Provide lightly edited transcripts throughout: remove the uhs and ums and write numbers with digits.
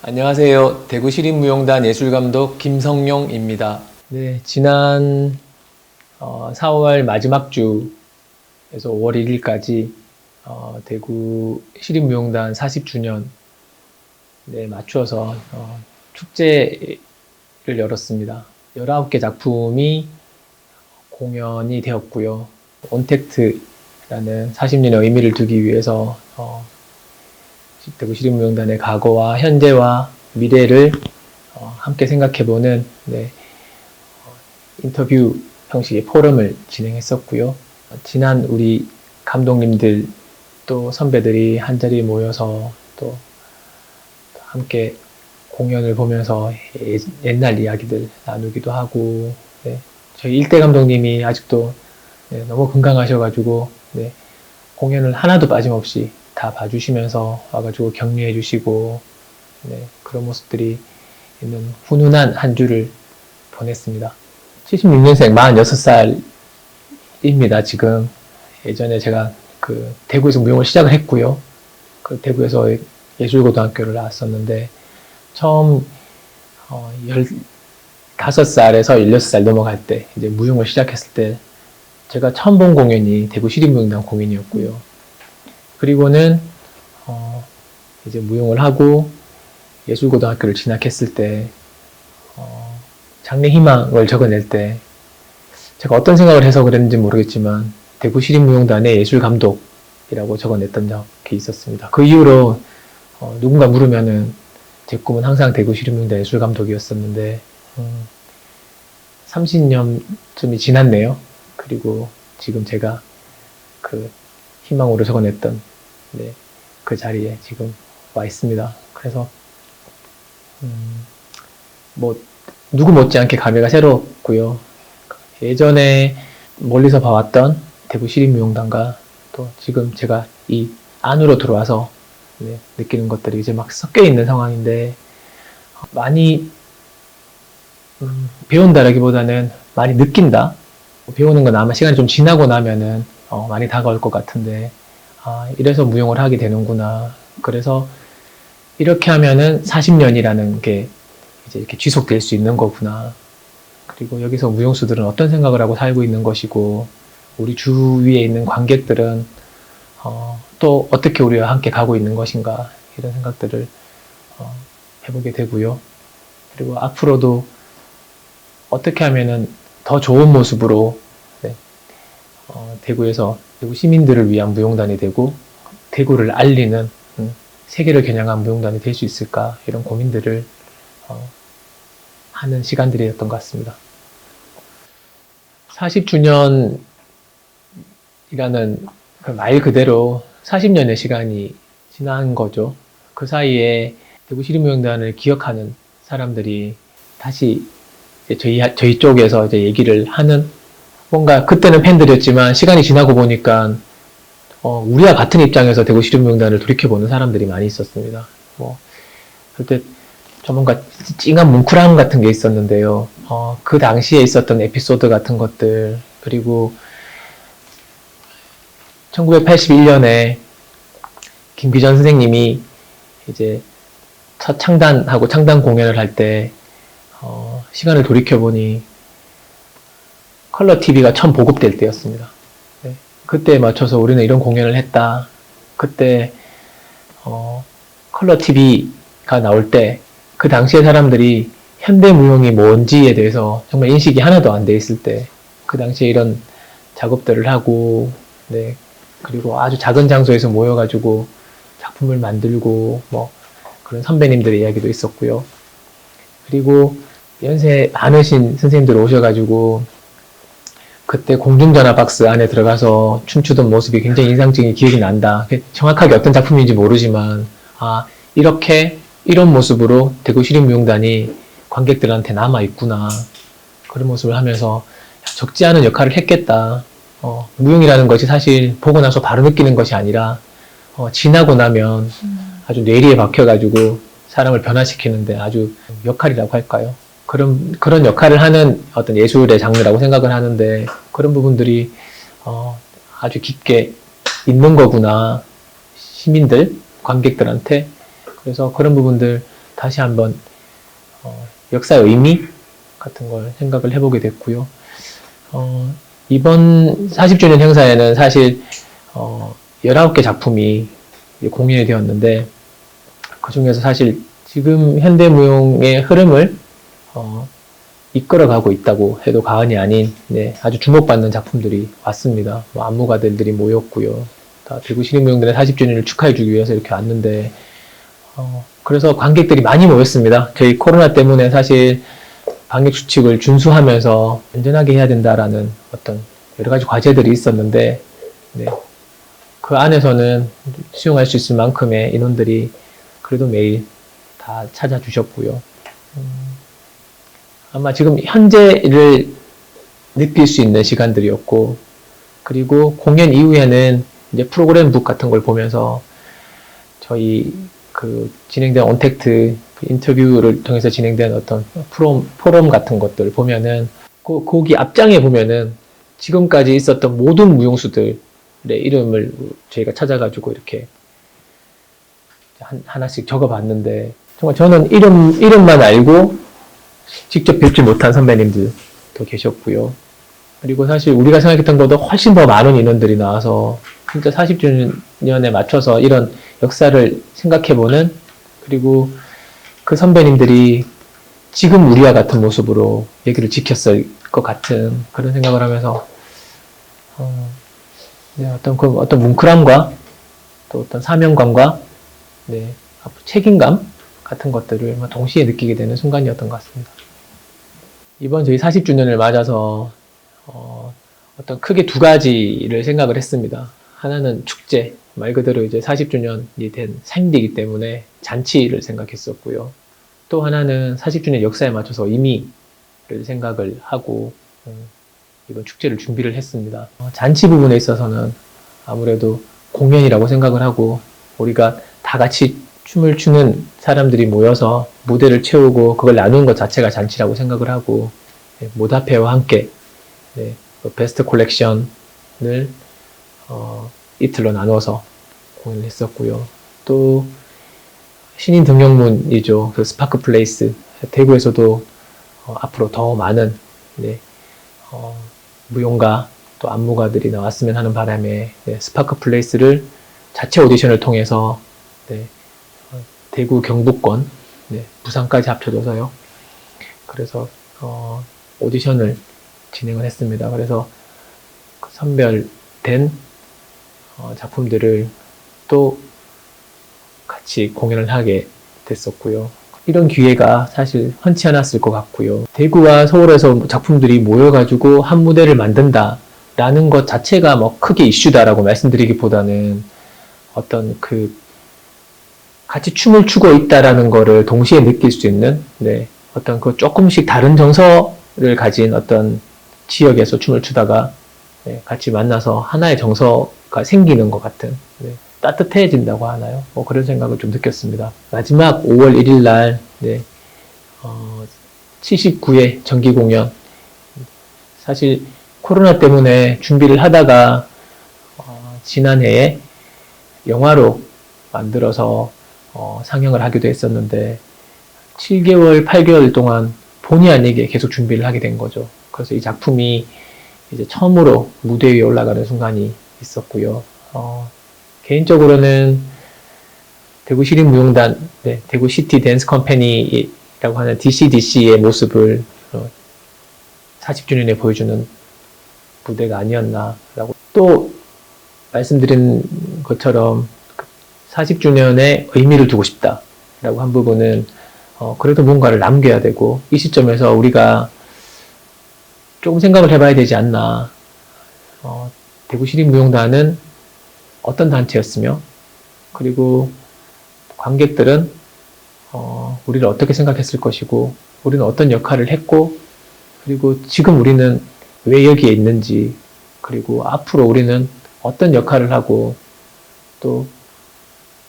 안녕하세요. 대구시립무용단 예술감독 김성용입니다. 네, 지난 4월 마지막 주에서 5월 1일까지 대구 시립무용단 40주년 맞추어서 축제를 열었습니다. 19개 작품이 공연이 되었고요. 온택트라는 40년의 의미를 두기 위해서 대구 시립무용단의 과거와 현재와 미래를 함께 생각해보는 인터뷰 형식의 포럼을 진행했었고요. 지난 우리 감독님들 또 선배들이 한자리에 모여서 또 함께 공연을 보면서 옛날 이야기들 나누기도 하고, 저희 일대 감독님이 아직도 너무 건강하셔가지고 공연을 하나도 빠짐없이 다 봐주시면서 와가지고 격려해 주시고 그런 모습들이 있는 훈훈한 한 주를 보냈습니다. 76년생 46살입니다. 지금 예전에 제가 대구에서 무용을 시작을 했고요. 대구에서 예술고등학교를 나왔었는데 처음 15살에서 16살 넘어갈 때 이제 무용을 시작했을 때 제가 처음 본 공연이 대구 시립무용단 공연이었고요. 그리고는 이제 무용을 하고 예술고등학교를 진학했을 때 장래희망을 적어낼 때 제가 어떤 생각을 해서 그랬는지 모르겠지만 대구 시립무용단의 예술감독이라고 적어냈던 적이 있었습니다. 그 이후로 누군가 물으면은 제 꿈은 항상 대구 시립무용단 예술감독이었었는데 30년쯤이 지났네요. 그리고 지금 제가 희망으로 적어냈던 그 자리에 지금 와 있습니다. 그래서 누구 못지않게 감회가 새롭고요. 예전에 멀리서 봐왔던 대구 시립무용단과 또 지금 제가 이 안으로 들어와서 느끼는 것들이 이제 막 섞여 있는 상황인데 많이 배운다라기보다는 많이 느낀다. 배우는 건 아마 시간이 좀 지나고 나면은 많이 다가올 것 같은데 이래서 무용을 하게 되는구나. 그래서 이렇게 하면은 40년이라는 게 이제 이렇게 지속될 수 있는 거구나. 그리고 여기서 무용수들은 어떤 생각을 하고 살고 있는 것이고 우리 주위에 있는 관객들은 또 어떻게 우리와 함께 가고 있는 것인가 이런 생각들을 해보게 되고요. 그리고 앞으로도 어떻게 하면은 더 좋은 모습으로 대구에서 대구 시민들을 위한 무용단이 되고 대구를 알리는 세계를 겨냥한 무용단이 될 수 있을까 이런 고민들을 하는 시간들이었던 것 같습니다. 40주년이라는 말 그대로 40년의 시간이 지난 거죠. 그 사이에 대구 시립무용단을 기억하는 사람들이 다시 이제 저희 쪽에서 이제 얘기를 하는 뭔가 그때는 팬들이었지만 시간이 지나고 보니까 우리와 같은 입장에서 대구 시립무용단을 돌이켜보는 사람들이 많이 있었습니다. 그때 좀 뭔가 찡한 뭉클함 같은 게 있었는데요. 그 당시에 있었던 에피소드 같은 것들 그리고 1981년에 김기전 선생님이 이제 첫 창단하고 창단 공연을 할 때 시간을 돌이켜보니 컬러 TV가 처음 보급될 때였습니다. 그때에 맞춰서 우리는 이런 공연을 했다. 그때 컬러 TV가 나올 때 그 당시에 사람들이 현대무용이 뭔지에 대해서 정말 인식이 하나도 안 돼 있을 때 그 당시에 이런 작업들을 하고 그리고 아주 작은 장소에서 모여가지고 작품을 만들고 그런 선배님들의 이야기도 있었고요. 그리고 연세 많으신 선생님들 오셔가지고 그때 공중전화 박스 안에 들어가서 춤추던 모습이 굉장히 인상적인 기억이 난다. 정확하게 어떤 작품인지 모르지만 이렇게 이런 모습으로 대구 시립무용단이 관객들한테 남아있구나. 그런 모습을 하면서 적지 않은 역할을 했겠다. 무용이라는 것이 사실 보고 나서 바로 느끼는 것이 아니라 지나고 나면 아주 뇌리에 박혀가지고 사람을 변화시키는데 아주 역할이라고 할까요? 그런 역할을 하는 어떤 예술의 장르라고 생각을 하는데 그런 부분들이 아주 깊게 있는 거구나. 시민들, 관객들한테. 그래서 그런 부분들 다시 한번 역사의 의미 같은 걸 생각을 해보게 됐고요. 이번 40주년 행사에는 사실 19개 작품이 공연이 되었는데, 그 중에서 사실 지금 현대무용의 흐름을 이끌어가고 있다고 해도 과언이 아닌 아주 주목받는 작품들이 왔습니다. 안무가들이 모였고요. 다 대구 시립무용단의 40주년을 축하해주기 위해서 이렇게 왔는데, 그래서 관객들이 많이 모였습니다. 저희 코로나 때문에 사실 방역수칙을 준수하면서 안전하게 해야 된다라는 어떤 여러 가지 과제들이 있었는데, 그 안에서는 수용할 수 있을 만큼의 인원들이 그래도 매일 다 찾아주셨고요. 아마 지금 현재를 느낄 수 있는 시간들이었고, 그리고 공연 이후에는 이제 프로그램북 같은 걸 보면서 저희 그 진행된 온택트 인터뷰를 통해서 진행된 어떤 포럼 같은 것들 보면은 거기 앞장에 보면은 지금까지 있었던 모든 무용수들의 이름을 저희가 찾아가지고 이렇게 하나씩 적어봤는데, 정말 저는 이름만 알고 직접 뵙지 못한 선배님들도 계셨고요. 그리고 사실 우리가 생각했던 것보다 훨씬 더 많은 인원들이 나와서 진짜 40주년에 맞춰서 이런 역사를 생각해보는, 그리고 그 선배님들이 지금 우리와 같은 모습으로 얘기를 지켰을 것 같은 그런 생각을 하면서 어떤 뭉클함과 또 어떤 사명감과 책임감 같은 것들을 동시에 느끼게 되는 순간이었던 것 같습니다. 이번 저희 40주년을 맞아서 어떤 크게 두 가지를 생각을 했습니다. 하나는 축제, 말 그대로 이제 40주년이 된 생일이기 때문에 잔치를 생각했었고요. 또 하나는 40주년 역사에 맞춰서 의미를 생각을 하고 이번 축제를 준비를 했습니다. 잔치 부분에 있어서는 아무래도 공연이라고 생각을 하고, 우리가 다 같이 춤을 추는 사람들이 모여서 무대를 채우고 그걸 나누는 것 자체가 잔치라고 생각을 하고, 모다페와 함께 베스트 콜렉션을 이틀로 나눠서 공연을 했었고요. 또 신인 등용문이죠. 그 스파크 플레이스, 대구에서도 앞으로 더 많은 무용가 또 안무가들이 나왔으면 하는 바람에 스파크 플레이스를 자체 오디션을 통해서 대구, 경북권, 부산까지 합쳐져서요. 그래서 오디션을 진행을 했습니다. 그래서 선별된 작품들을 또 같이 공연을 하게 됐었고요. 이런 기회가 사실 흔치 않았을 것 같고요. 대구와 서울에서 작품들이 모여가지고 한 무대를 만든다라는 것 자체가 크게 이슈다라고 말씀드리기보다는 어떤 같이 춤을 추고 있다라는 거를 동시에 느낄 수 있는 어떤 조금씩 다른 정서를 가진 어떤 지역에서 춤을 추다가 같이 만나서 하나의 정서가 생기는 것 같은, 따뜻해진다고 하나요? 그런 생각을 좀 느꼈습니다. 마지막 5월 1일 날 79회 정기 공연, 사실 코로나 때문에 준비를 하다가 지난해에 영화로 만들어서 상영을 하기도 했었는데 7개월, 8개월 동안 본의 아니게 계속 준비를 하게 된 거죠. 그래서 이 작품이 이제 처음으로 무대 위에 올라가는 순간이 있었고요. 개인적으로는 대구 시립무용단, 대구 시티 댄스 컴퍼니라고 하는 DCDC의 모습을 40주년에 보여주는 무대가 아니었나라고, 또 말씀드린 것처럼 40주년에 의미를 두고 싶다라고 한 부분은 그래도 뭔가를 남겨야 되고, 이 시점에서 우리가 조금 생각을 해봐야 되지 않나. 대구 시립무용단은 어떤 단체였으며, 그리고 관객들은 우리를 어떻게 생각했을 것이고, 우리는 어떤 역할을 했고, 그리고 지금 우리는 왜 여기에 있는지, 그리고 앞으로 우리는 어떤 역할을 하고 또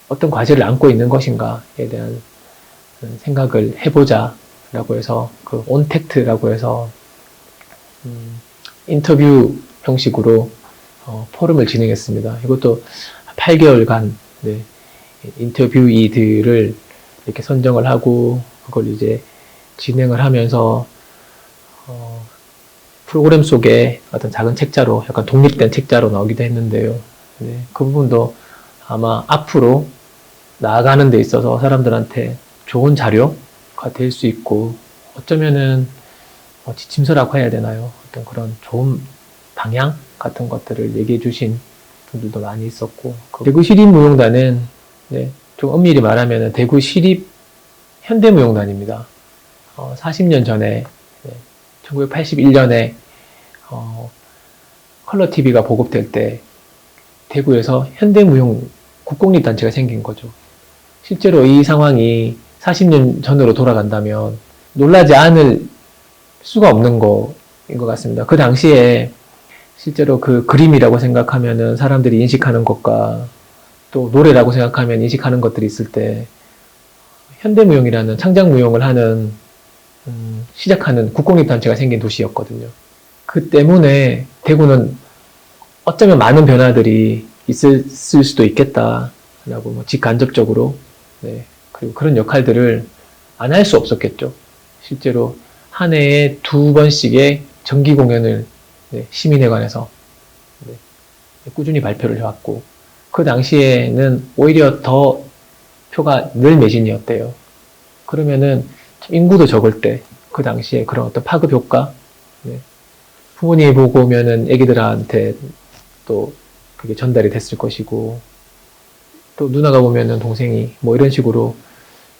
어떤 과제를 안고 있는 것인가에 대한 생각을 해보자 라고 해서 그 온택트라고 해서 인터뷰 형식으로 포럼을 진행했습니다. 이것도 8개월간 인터뷰이들을 이렇게 선정을 하고 그걸 이제 진행을 하면서 프로그램 속에 어떤 작은 책자로 약간 독립된 책자로 나오기도 했는데요. 네, 그 부분도 아마 앞으로 나아가는 데 있어서 사람들한테 좋은 자료가 될 수 있고 어쩌면은 지침서라고 해야 되나요? 어떤 그런 좋은 방향 같은 것들을 얘기해 주신 분들도 많이 있었고 대구 시립무용단은 네, 좀 엄밀히 말하면 대구 시립 현대무용단입니다. 40년 전에 1981년에 컬러 TV가 보급될 때 대구에서 현대무용 국공립단체가 생긴 거죠. 실제로 이 상황이 40년 전으로 돌아간다면 놀라지 않을 수가 없는 거인 것 같습니다. 그 당시에 실제로 그 그림이라고 생각하면은 사람들이 인식하는 것과 또 노래라고 생각하면 인식하는 것들이 있을 때 현대무용이라는 창작무용을 하는 시작하는 국공립단체가 생긴 도시였거든요. 그 때문에 대구는 어쩌면 많은 변화들이 있을 수도 있겠다라고 직간접적으로 네, 그리고 그런 역할들을 안 할 수 없었겠죠. 실제로 한 해에 2번씩의 정기 공연을 네, 시민회관에서 네, 꾸준히 발표를 해왔고 그 당시에는 오히려 더 표가 늘 매진이었대요. 그러면은 인구도 적을 때 그 당시에 그런 어떤 파급 효과 네, 부모님이 보고 오면은 애기들한테 또 그게 전달이 됐을 것이고 또 누나가 보면은 동생이 뭐 이런 식으로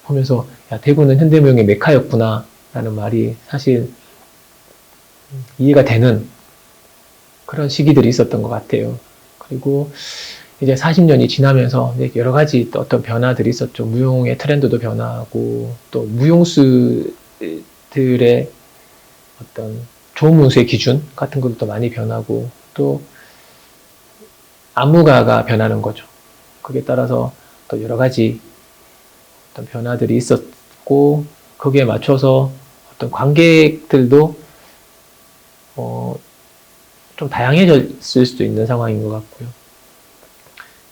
보면서 야 대구는 현대무용의 메카였구나 라는 말이 사실 이해가 되는 그런 시기들이 있었던 것 같아요. 그리고 이제 40년이 지나면서 여러 가지 또 어떤 변화들이 있었죠. 무용의 트렌드도 변화하고 또 무용수들의 어떤 좋은 무용수의 기준 같은 것도 많이 변하고 또 안무가가 변하는 거죠. 그에 따라서 또 여러 가지 어떤 변화들이 있었고 거기에 맞춰서 어떤 관객들도 좀 다양해졌을 수도 있는 상황인 것 같고요.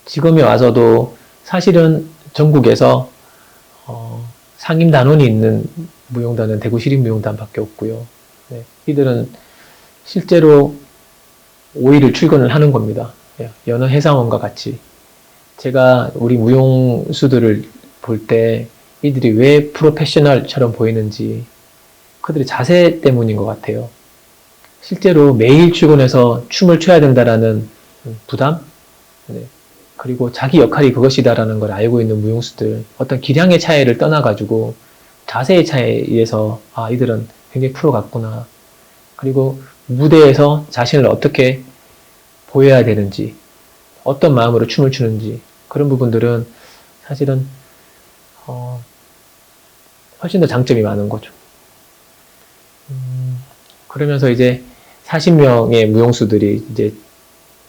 지금에 와서도 사실은 전국에서 상임 단원이 있는 무용단은 대구 시립무용단밖에 없고요. 네, 이들은 실제로 5일을 출근을 하는 겁니다. 여느 회사원과 같이. 제가 우리 무용수들을 볼 때 이들이 왜 프로페셔널처럼 보이는지 그들의 자세 때문인 것 같아요. 실제로 매일 출근해서 춤을 춰야 된다라는 부담, 네. 그리고 자기 역할이 그것이다라는 걸 알고 있는 무용수들, 어떤 기량의 차이를 떠나가지고 자세의 차이에 의해서 아 이들은 굉장히 프로 같구나. 그리고 무대에서 자신을 어떻게 보여야 되는지, 어떤 마음으로 춤을 추는지 그런 부분들은 사실은 훨씬 더 장점이 많은 거죠. 그러면서 이제 40명의 무용수들이 이제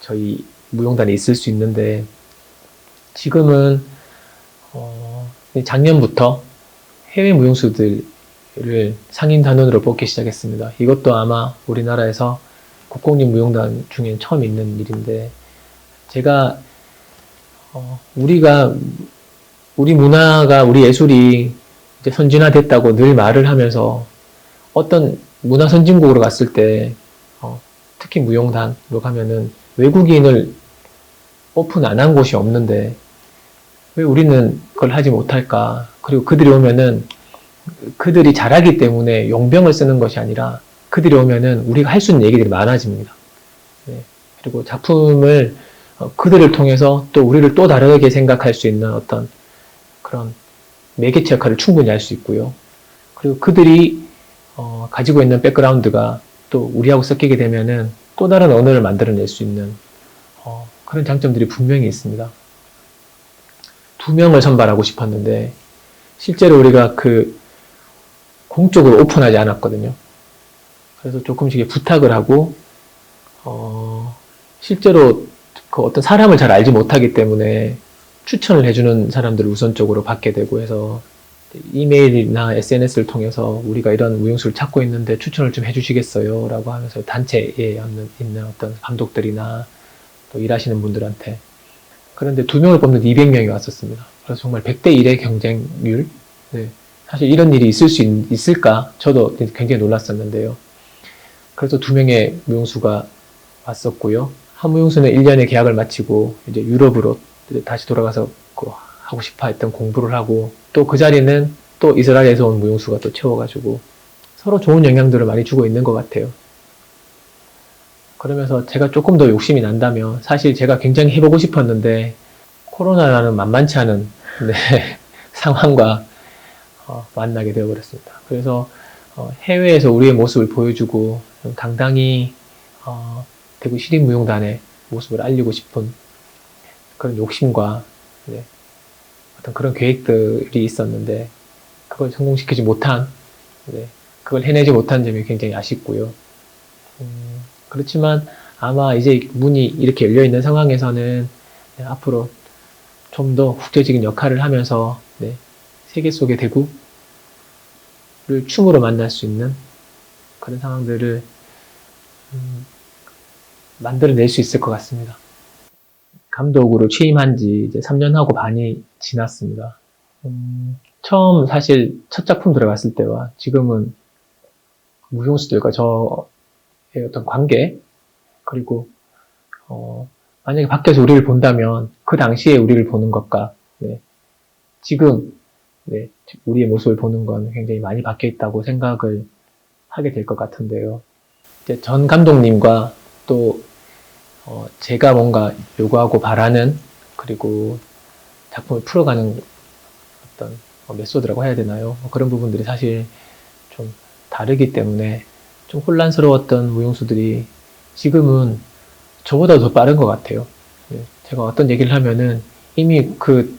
저희 무용단에 있을 수 있는데 지금은 작년부터 해외 무용수들을 상임 단원으로 뽑기 시작했습니다. 이것도 아마 우리나라에서 국공립 무용단 중에 처음 있는 일인데 제가 우리 문화가 우리 예술이 이제 선진화됐다고 늘 말을 하면서 어떤 문화 선진국으로 갔을 때 특히 무용단으로 가면은 외국인을 오픈 안 한 곳이 없는데 왜 우리는 그걸 하지 못할까? 그리고 그들이 오면은 그들이 잘하기 때문에 용병을 쓰는 것이 아니라 그들이 오면은 우리가 할 수 있는 얘기들이 많아집니다. 네. 그리고 작품을 그들을 통해서 또 우리를 또 다르게 생각할 수 있는 어떤 그런 매개체 역할을 충분히 할 수 있고요. 그리고 그들이 가지고 있는 백그라운드가 또 우리하고 섞이게 되면은 또 다른 언어를 만들어낼 수 있는 그런 장점들이 분명히 있습니다. 2명을 선발하고 싶었는데 실제로 우리가 그 공적으로 오픈하지 않았거든요. 그래서 조금씩 부탁을 하고 실제로 그 어떤 사람을 잘 알지 못하기 때문에 추천을 해주는 사람들을 우선적으로 받게 되고 해서 이메일이나 SNS를 통해서 우리가 이런 무용수를 찾고 있는데 추천을 좀 해주시겠어요? 라고 하면서 단체에 있는 어떤 감독들이나 또 일하시는 분들한테 그런데 2명을 뽑는 200명이 왔었습니다. 그래서 정말 100대 1의 경쟁률 네, 사실 이런 일이 있을 수 있을까? 저도 굉장히 놀랐었는데요. 그래서 두 명의 무용수가 왔었고요. 한 무용수는 1년의 계약을 마치고 이제 유럽으로 다시 돌아가서 그 하고 싶어 했던 공부를 하고, 또 그 자리는 또 이스라엘에서 온 무용수가 또 채워가지고 서로 좋은 영향들을 많이 주고 있는 것 같아요. 그러면서 제가 조금 더 욕심이 난다면, 사실 제가 굉장히 해보고 싶었는데 코로나라는 만만치 않은 네, 상황과 만나게 되어버렸습니다. 그래서 해외에서 우리의 모습을 보여주고 당당히 대구 시립무용단의 모습을 알리고 싶은 그런 욕심과 네, 어떤 그런 계획들이 있었는데 그걸 성공시키지 못한, 네, 그걸 해내지 못한 점이 굉장히 아쉽고요. 그렇지만 아마 이제 문이 이렇게 열려 있는 상황에서는 네, 앞으로 좀 더 국제적인 역할을 하면서 네, 세계 속의 대구를 춤으로 만날 수 있는 그런 상황들을 만들어낼 수 있을 것 같습니다. 감독으로 취임한 지 이제 3년하고 반이 지났습니다. 처음 사실 첫 작품 들어갔을 때와 지금은 무용수들과 저의 어떤 관계, 그리고 만약에 밖에서 우리를 본다면 그 당시에 우리를 보는 것과 네, 지금 네, 우리의 모습을 보는 건 굉장히 많이 바뀌어 있다고 생각을 하게 될 것 같은데요. 이제 전 감독님과 또 제가 뭔가 요구하고 바라는, 그리고 작품을 풀어가는 어떤 메소드라고 해야 되나요? 그런 부분들이 사실 좀 다르기 때문에 좀 혼란스러웠던 무용수들이 지금은 저보다 더 빠른 것 같아요. 네, 제가 어떤 얘기를 하면은 이미 그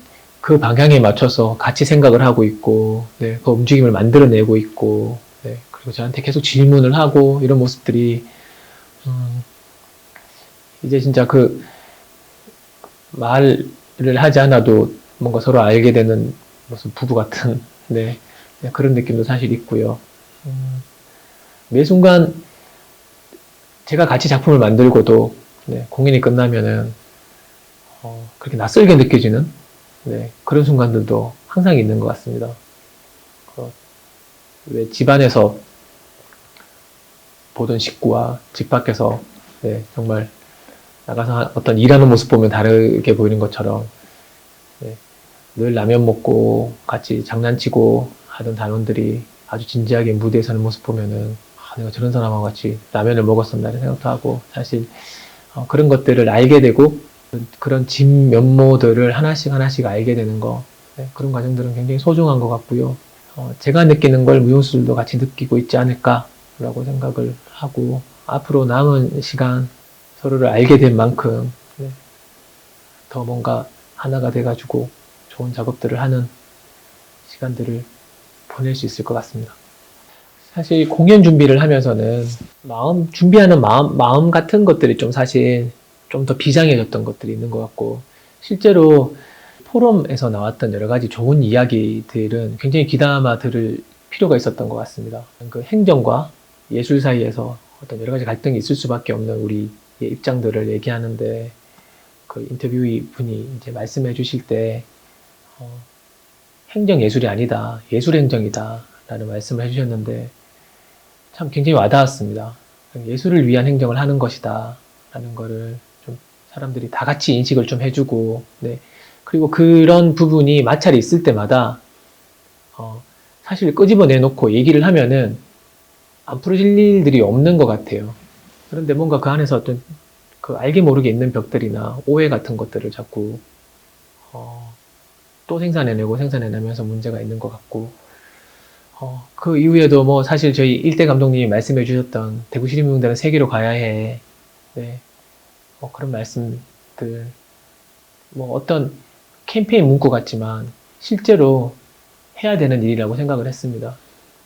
방향에 맞춰서 같이 생각을 하고 있고, 네, 그 움직임을 만들어내고 있고, 네, 그리고 저한테 계속 질문을 하고 이런 모습들이 이제 진짜 그 말을 하지 않아도 뭔가 서로 알게 되는 무슨 부부 같은 네, 그런 느낌도 사실 있고요. 매 순간 제가 같이 작품을 만들고도 네, 공연이 끝나면은 그렇게 낯설게 느껴지는 네, 그런 순간들도 항상 있는 것 같습니다. 왜 집안에서 보던 식구와 집 밖에서 네, 정말 나가서 어떤 일하는 모습 보면 다르게 보이는 것처럼 네, 늘 라면 먹고 같이 장난치고 하던 단원들이 아주 진지하게 무대에 서는 모습 보면은 내가 저런 사람하고 같이 라면을 먹었었나 이런 생각도 하고, 사실 그런 것들을 알게 되고 그런 진 면모들을 하나씩 하나씩 알게 되는 거, 네, 그런 과정들은 굉장히 소중한 것 같고요. 제가 느끼는 걸 무용수들도 같이 느끼고 있지 않을까라고 생각을 하고, 앞으로 남은 시간 서로를 알게 된 만큼 네, 더 뭔가 하나가 돼가지고 좋은 작업들을 하는 시간들을 보낼 수 있을 것 같습니다. 사실 공연 준비를 하면서는 준비하는 마음 같은 것들이 좀 사실 좀 더 비장해졌던 것들이 있는 것 같고, 실제로 포럼에서 나왔던 여러 가지 좋은 이야기들은 굉장히 귀담아 들을 필요가 있었던 것 같습니다. 그 행정과 예술 사이에서 어떤 여러 가지 갈등이 있을 수밖에 없는 우리의 입장들을 얘기하는데, 그 인터뷰 분이 이제 말씀해 주실 때 행정 예술이 아니다, 예술 행정이다 라는 말씀을 해주셨는데 참 굉장히 와닿았습니다. 예술을 위한 행정을 하는 것이다 라는 거를 좀 사람들이 다 같이 인식을 좀 해주고, 네, 그리고 그런 부분이 마찰이 있을 때마다 사실 끄집어내 놓고 얘기를 하면은 안 풀어질 일들이 없는 것 같아요. 그런데 뭔가 그 안에서 어떤 그 알게 모르게 있는 벽들이나 오해 같은 것들을 자꾸 또 생산해내면서 문제가 있는 것 같고, 그 이후에도 뭐 사실 저희 일대 감독님이 말씀해 주셨던 대구 시립무용단은 세계로 가야 해. 네. 그런 말씀들, 뭐 어떤 캠페인 문구 같지만 실제로 해야 되는 일이라고 생각을 했습니다.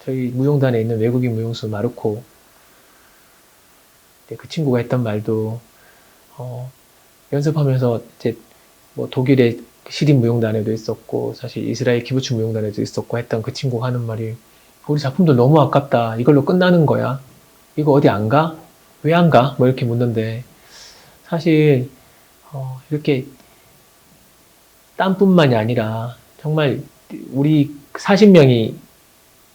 저희 무용단에 있는 외국인 무용수 마르코, 그 친구가 했던 말도 연습하면서 이제 뭐 독일의 시립무용단에도 있었고 사실 이스라엘 기부츠 무용단에도 있었고 했던 그 친구가 하는 말이, 우리 작품도 너무 아깝다, 이걸로 끝나는 거야, 이거 어디 안 가? 왜 안 가? 뭐 이렇게 묻는데, 사실 이렇게 땀뿐만이 아니라 정말 우리 40명이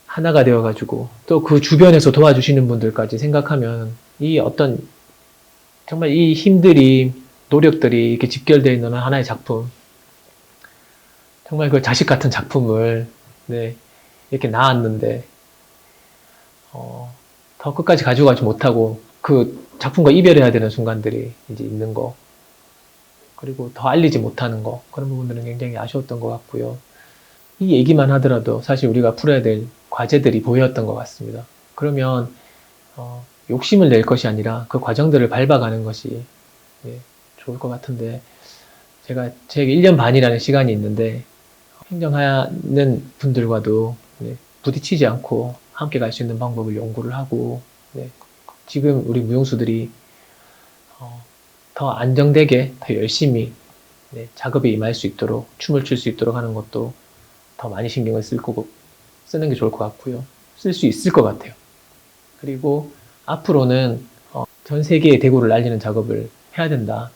하나가 되어가지고 또 그 주변에서 도와주시는 분들까지 생각하면 이 어떤 정말 이 힘들이 노력들이 이렇게 집결되어 있는 하나의 작품, 정말 그 자식 같은 작품을 네, 이렇게 낳았는데 더 끝까지 가져가지 못하고 그 작품과 이별해야 되는 순간들이 이제 있는 거, 그리고 더 알리지 못하는 거, 그런 부분들은 굉장히 아쉬웠던 것 같고요. 이 얘기만 하더라도 사실 우리가 풀어야 될 과제들이 보였던 것 같습니다. 그러면 욕심을 낼 것이 아니라 그 과정들을 밟아가는 것이 예, 좋을 것 같은데, 제게 1년 반이라는 시간이 있는데 행정하는 분들과도 네, 부딪히지 않고 함께 갈 수 있는 방법을 연구를 하고 네, 지금 우리 무용수들이 더 안정되게 더 열심히 네, 작업에 임할 수 있도록, 춤을 출 수 있도록 하는 것도 더 많이 신경을 쓰는 게 좋을 것 같고요. 쓸 수 있을 것 같아요. 그리고 앞으로는 전 세계의 대구를 알리는 작업을 해야 된다.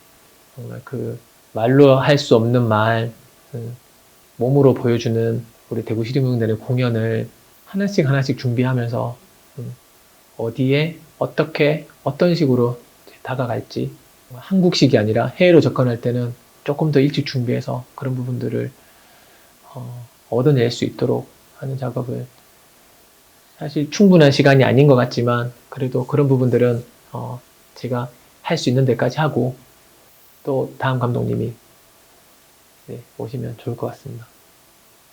정말 그 말로 할 수 없는 말, 몸으로 보여주는 우리 대구 시립무용단의 공연을 하나씩 하나씩 준비하면서 어디에 어떻게 어떤 식으로 다가갈지, 한국식이 아니라 해외로 접근할 때는 조금 더 일찍 준비해서 그런 부분들을 얻어낼 수 있도록 하는 작업을, 사실 충분한 시간이 아닌 것 같지만 그래도 그런 부분들은 제가 할 수 있는 데까지 하고 또 다음 감독님이 네, 오시면 좋을 것 같습니다.